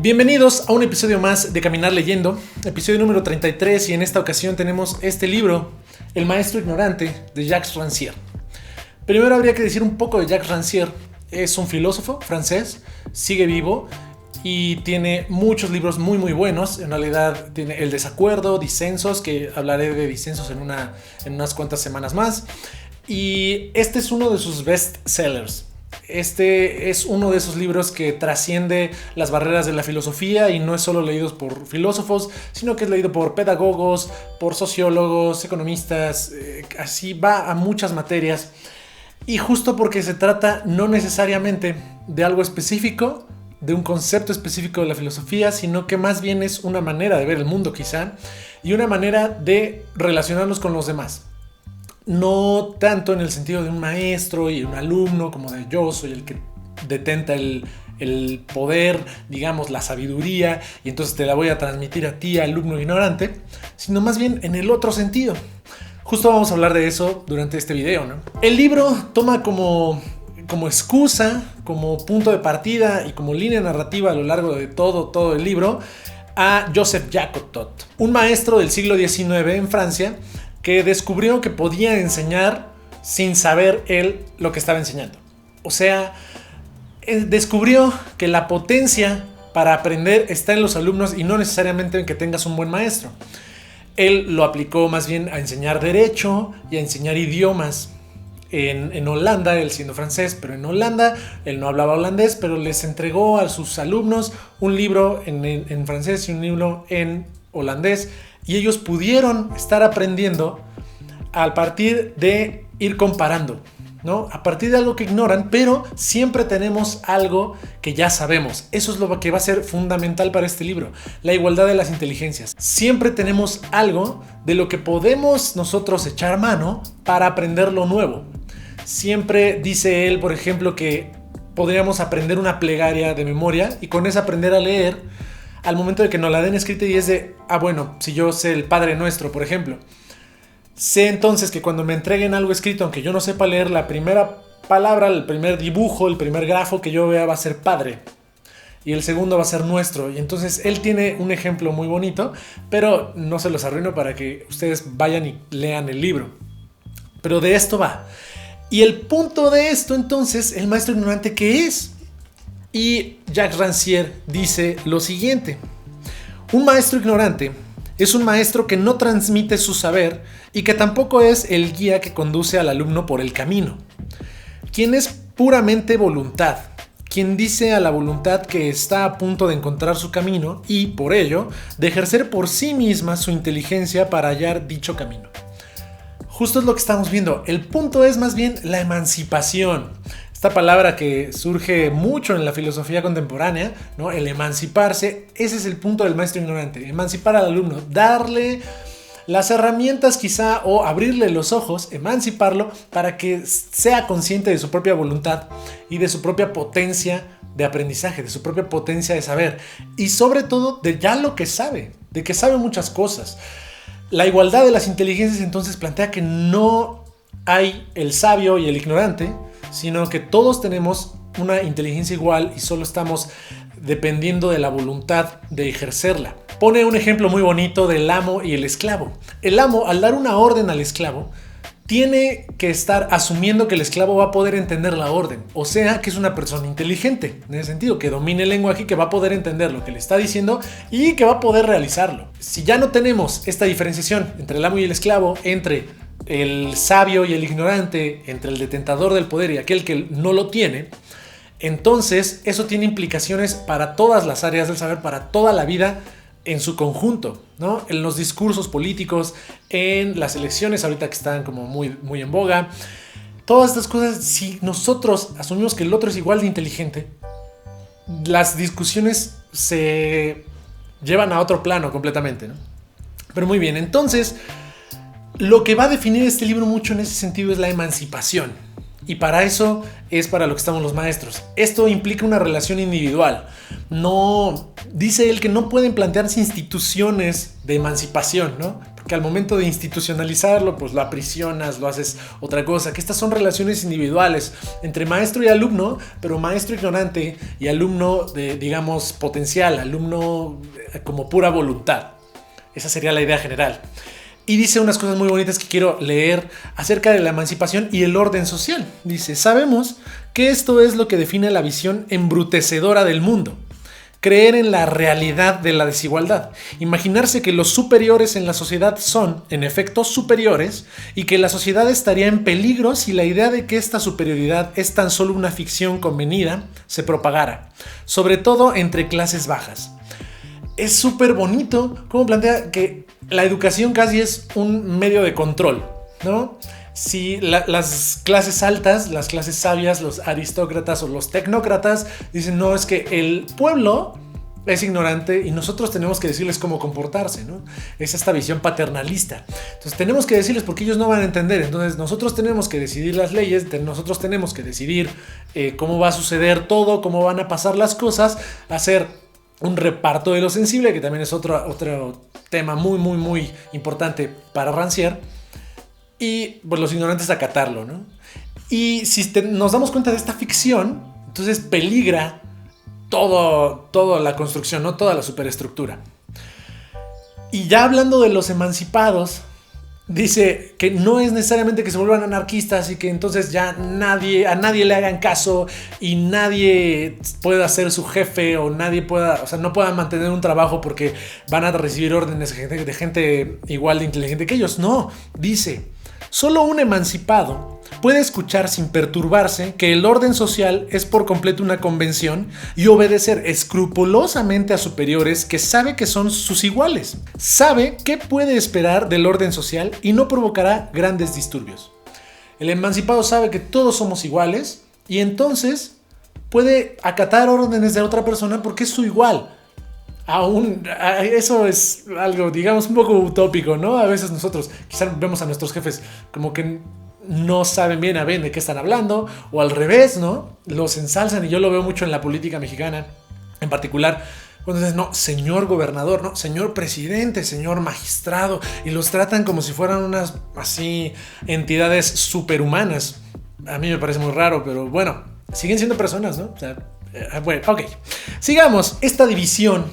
Bienvenidos a un episodio más de Caminar Leyendo, episodio número 33, y en esta ocasión tenemos este libro, El Maestro Ignorante, de Jacques Rancière. Primero habría que decir un poco de Jacques Rancière. Es un filósofo francés, sigue vivo y tiene muchos libros muy buenos. En realidad tiene El Desacuerdo, Disensos, que hablaré de Disensos en unas cuantas semanas más. Y este es uno de sus best sellers. Este es uno de esos libros que trasciende las barreras de la filosofía y no es solo leído por filósofos, sino que es leído por pedagogos, por sociólogos, economistas, así va a muchas materias. Y justo porque se trata no necesariamente de algo específico, de un concepto específico de la filosofía, sino que más bien es una manera de ver el mundo quizá y una manera de relacionarnos con los demás. No tanto en el sentido de un maestro y un alumno, como de yo soy el que detenta el poder, digamos, la sabiduría, y entonces te la voy a transmitir a ti, alumno ignorante, sino más bien en el otro sentido. Justo vamos a hablar de eso durante este video, ¿no? El libro toma como excusa, como punto de partida y como línea narrativa a lo largo de todo el libro a Joseph Jacotot, un maestro del siglo XIX en Francia, que descubrió que podía enseñar sin saber él lo que estaba enseñando. O sea, él descubrió que la potencia para aprender está en los alumnos y no necesariamente en que tengas un buen maestro. Él lo aplicó más bien a enseñar derecho y a enseñar idiomas. En Holanda, él siendo francés, pero en Holanda, él no hablaba holandés, pero les entregó a sus alumnos un libro en francés y un libro en holandés. Y ellos pudieron estar aprendiendo a partir de ir comparando, ¿no? A partir de algo que ignoran, pero siempre tenemos algo que ya sabemos. Eso es lo que va a ser fundamental para este libro, la igualdad de las inteligencias. Siempre tenemos algo de lo que podemos nosotros echar mano para aprender lo nuevo. Siempre dice él, por ejemplo, que podríamos aprender una plegaria de memoria y con eso aprender a leer al momento de que nos la den escrita, y es de, bueno, si yo sé el Padre Nuestro, por ejemplo, sé entonces que cuando me entreguen algo escrito, aunque yo no sepa leer, la primera palabra, el primer dibujo, el primer grafo que yo vea va a ser Padre y el segundo va a ser Nuestro. Y entonces él tiene un ejemplo muy bonito, pero no se los arruino para que ustedes vayan y lean el libro. Pero de esto va. Y el punto de esto entonces, el maestro ignorante, ¿qué es? Y Jacques Rancière dice lo siguiente: un maestro ignorante es un maestro que no transmite su saber y que tampoco es el guía que conduce al alumno por el camino. Quien es puramente voluntad, quien dice a la voluntad que está a punto de encontrar su camino y, por ello, de ejercer por sí misma su inteligencia para hallar dicho camino. Justo es lo que estamos viendo. El punto es más bien la emancipación. Esta palabra que surge mucho en la filosofía contemporánea, ¿no? El emanciparse, ese es el punto del maestro ignorante. Emancipar al alumno, darle las herramientas quizá o abrirle los ojos, emanciparlo para que sea consciente de su propia voluntad y de su propia potencia de aprendizaje, de su propia potencia de saber y sobre todo de ya lo que sabe, de que sabe muchas cosas. La igualdad de las inteligencias entonces plantea que no hay el sabio y el ignorante, sino que todos tenemos una inteligencia igual y solo estamos dependiendo de la voluntad de ejercerla. Pone un ejemplo muy bonito del amo y el esclavo. El amo, al dar una orden al esclavo, tiene que estar asumiendo que el esclavo va a poder entender la orden, o sea, que es una persona inteligente, en ese sentido, que domine el lenguaje y que va a poder entender lo que le está diciendo y que va a poder realizarlo. Si ya no tenemos esta diferenciación entre el amo y el esclavo, entre el sabio y el ignorante, entre el detentador del poder y aquel que no lo tiene, entonces eso tiene implicaciones para todas las áreas del saber, para toda la vida en su conjunto, ¿no? En los discursos políticos, en las elecciones ahorita que están como muy en boga. Todas estas cosas, si nosotros asumimos que el otro es igual de inteligente, las discusiones se llevan a otro plano completamente, ¿no? Pero muy bien, entonces lo que va a definir este libro mucho en ese sentido es la emancipación. Y para eso es para lo que estamos los maestros. Esto implica una relación individual. No, dice él que no pueden plantearse instituciones de emancipación, ¿no? que al momento de institucionalizarlo, pues lo aprisionas, lo haces otra cosa, que estas son relaciones individuales entre maestro y alumno, pero maestro ignorante y alumno de, digamos, potencial, alumno como pura voluntad. Esa sería la idea general. Y dice unas cosas muy bonitas que quiero leer acerca de la emancipación y el orden social. Dice, sabemos que esto es lo que define la visión embrutecedora del mundo. Creer en la realidad de la desigualdad. Imaginarse que los superiores en la sociedad son, en efecto, superiores y que la sociedad estaría en peligro si la idea de que esta superioridad es tan solo una ficción convenida se propagara, sobre todo entre clases bajas. Es súper bonito cómo plantea que la educación casi es un medio de control, ¿no? Si las clases altas, las clases sabias, los aristócratas o los tecnócratas dicen, no, es que el pueblo es ignorante y nosotros tenemos que decirles cómo comportarse, ¿no? Es esta visión paternalista. Entonces tenemos que decirles porque ellos no van a entender. Entonces nosotros tenemos que decidir las leyes, nosotros tenemos que decidir cómo va a suceder todo, cómo van a pasar las cosas, hacer un reparto de lo sensible, que también es otro tema muy importante para Rancière, y pues los ignorantes acatarlo, ¿no? Y si nos damos cuenta de esta ficción, entonces peligra toda la construcción, ¿no? Toda la superestructura. Y ya hablando de los emancipados, dice que no es necesariamente que se vuelvan anarquistas y que entonces ya a nadie le hagan caso y nadie pueda ser su jefe o nadie pueda, o sea, no puedan mantener un trabajo porque van a recibir órdenes de gente igual de inteligente que ellos. No, dice, solo un emancipado puede escuchar sin perturbarse que el orden social es por completo una convención y obedecer escrupulosamente a superiores que sabe que son sus iguales. Sabe qué puede esperar del orden social y no provocará grandes disturbios. El emancipado sabe que todos somos iguales y entonces puede acatar órdenes de otra persona porque es su igual. Aún, eso es algo, digamos, un poco utópico, ¿no? A veces nosotros quizás vemos a nuestros jefes como que no saben bien a bien de qué están hablando, o al revés, ¿no? Los ensalzan, y yo lo veo mucho en la política mexicana, en particular, cuando dicen, no, señor gobernador, no, señor presidente, señor magistrado, y los tratan como si fueran unas, así, entidades superhumanas. A mí me parece muy raro, pero bueno, siguen siendo personas, ¿no? O sea, bueno, ok. Sigamos, esta división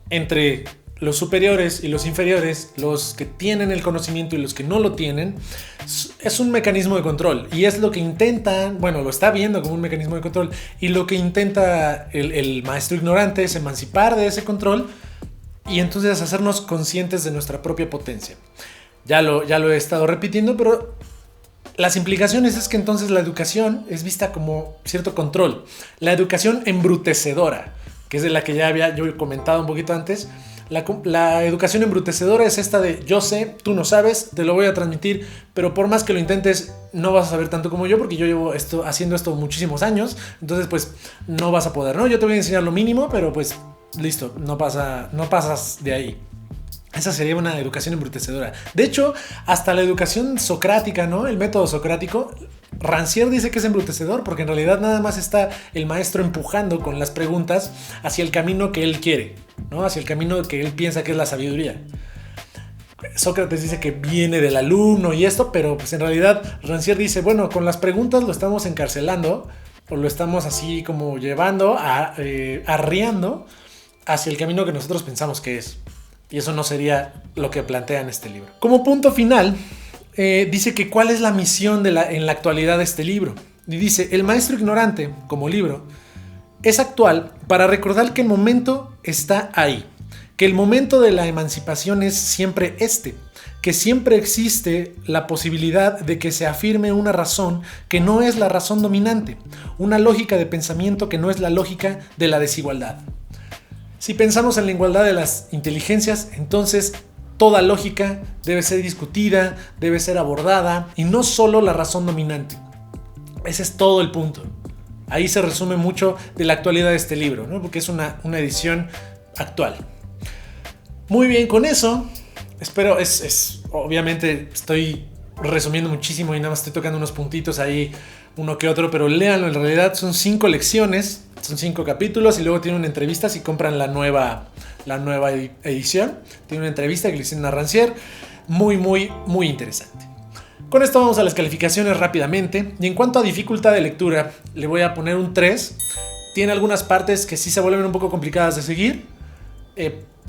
entre los superiores y los inferiores, los que tienen el conocimiento y los que no lo tienen, es un mecanismo de control. Y es lo que intentan, bueno, lo está viendo como un mecanismo de control. Y lo que intenta el maestro ignorante es emancipar de ese control y entonces hacernos conscientes de nuestra propia potencia. Ya lo he estado repitiendo, pero las implicaciones es que entonces la educación es vista como cierto control. La educación embrutecedora, que es de la que ya había yo comentado un poquito antes. La educación embrutecedora es esta de yo sé, tú no sabes, te lo voy a transmitir, pero por más que lo intentes no vas a saber tanto como yo porque yo llevo haciendo esto muchísimos años, entonces pues no vas a poder, ¿no? Yo te voy a enseñar lo mínimo, pero pues listo, no pasas de ahí. Esa sería una educación embrutecedora. De hecho, hasta la educación socrática, ¿no? El método socrático, Rancière dice que es embrutecedor porque en realidad nada más está el maestro empujando con las preguntas hacia el camino que él quiere, ¿no? Hacia el camino que él piensa que es la sabiduría. Sócrates dice que viene del alumno y esto, pero pues en realidad Rancière dice, bueno, con las preguntas lo estamos encarcelando o lo estamos así como llevando, arriando hacia el camino que nosotros pensamos que es. Y eso no sería lo que plantea en este libro. Como punto final, dice que cuál es la misión en la actualidad de este libro. Y dice, el maestro ignorante, como libro, es actual para recordar que el momento está ahí. Que el momento de la emancipación es siempre este. Que siempre existe la posibilidad de que se afirme una razón que no es la razón dominante. Una lógica de pensamiento que no es la lógica de la desigualdad. Si pensamos en la igualdad de las inteligencias, entonces toda lógica debe ser discutida, debe ser abordada y no solo la razón dominante. Ese es todo el punto. Ahí se resume mucho de la actualidad de este libro, ¿no? Porque es una edición actual. Muy bien, con eso, espero, obviamente estoy resumiendo muchísimo y nada más estoy tocando unos puntitos ahí, uno que otro, pero léanlo, en realidad son 5 lecciones. Son 5 capítulos y luego tiene una entrevista si compran la nueva edición. Tiene una entrevista que le hicieron a Rancière. muy interesante. Con esto vamos a las calificaciones rápidamente. Y en cuanto a dificultad de lectura, le voy a poner un 3. Tiene algunas partes que sí se vuelven un poco complicadas de seguir.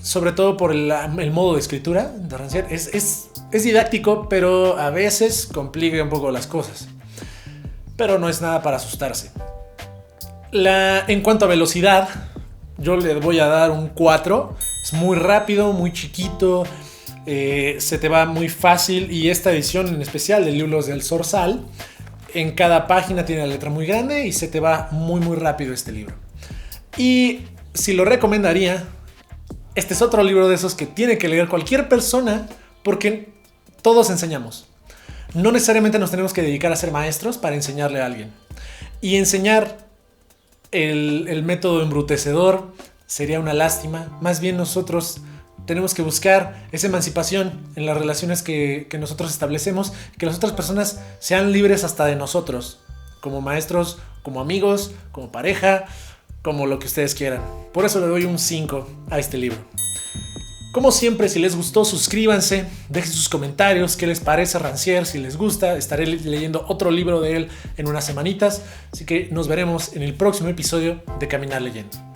Sobre todo por el modo de escritura de Rancière. Es didáctico, pero a veces complica un poco las cosas. Pero no es nada para asustarse. En cuanto a velocidad, yo le voy a dar un 4. Es muy rápido, muy chiquito. Se te va muy fácil. Y esta edición en especial de Libros del Zorzal, en cada página tiene la letra muy grande y se te va muy rápido este libro. Y si lo recomendaría, este es otro libro de esos que tiene que leer cualquier persona, porque todos enseñamos. No necesariamente nos tenemos que dedicar a ser maestros para enseñarle a alguien. Y enseñar el método embrutecedor sería una lástima. Más bien nosotros tenemos que buscar esa emancipación en las relaciones que nosotros establecemos, que las otras personas sean libres hasta de nosotros, como maestros, como amigos, como pareja, como lo que ustedes quieran. Por eso le doy un 5 a este libro. Como siempre, si les gustó, suscríbanse, dejen sus comentarios, qué les parece Rancière, si les gusta. Estaré leyendo otro libro de él en unas semanitas, así que nos veremos en el próximo episodio de Caminar Leyendo.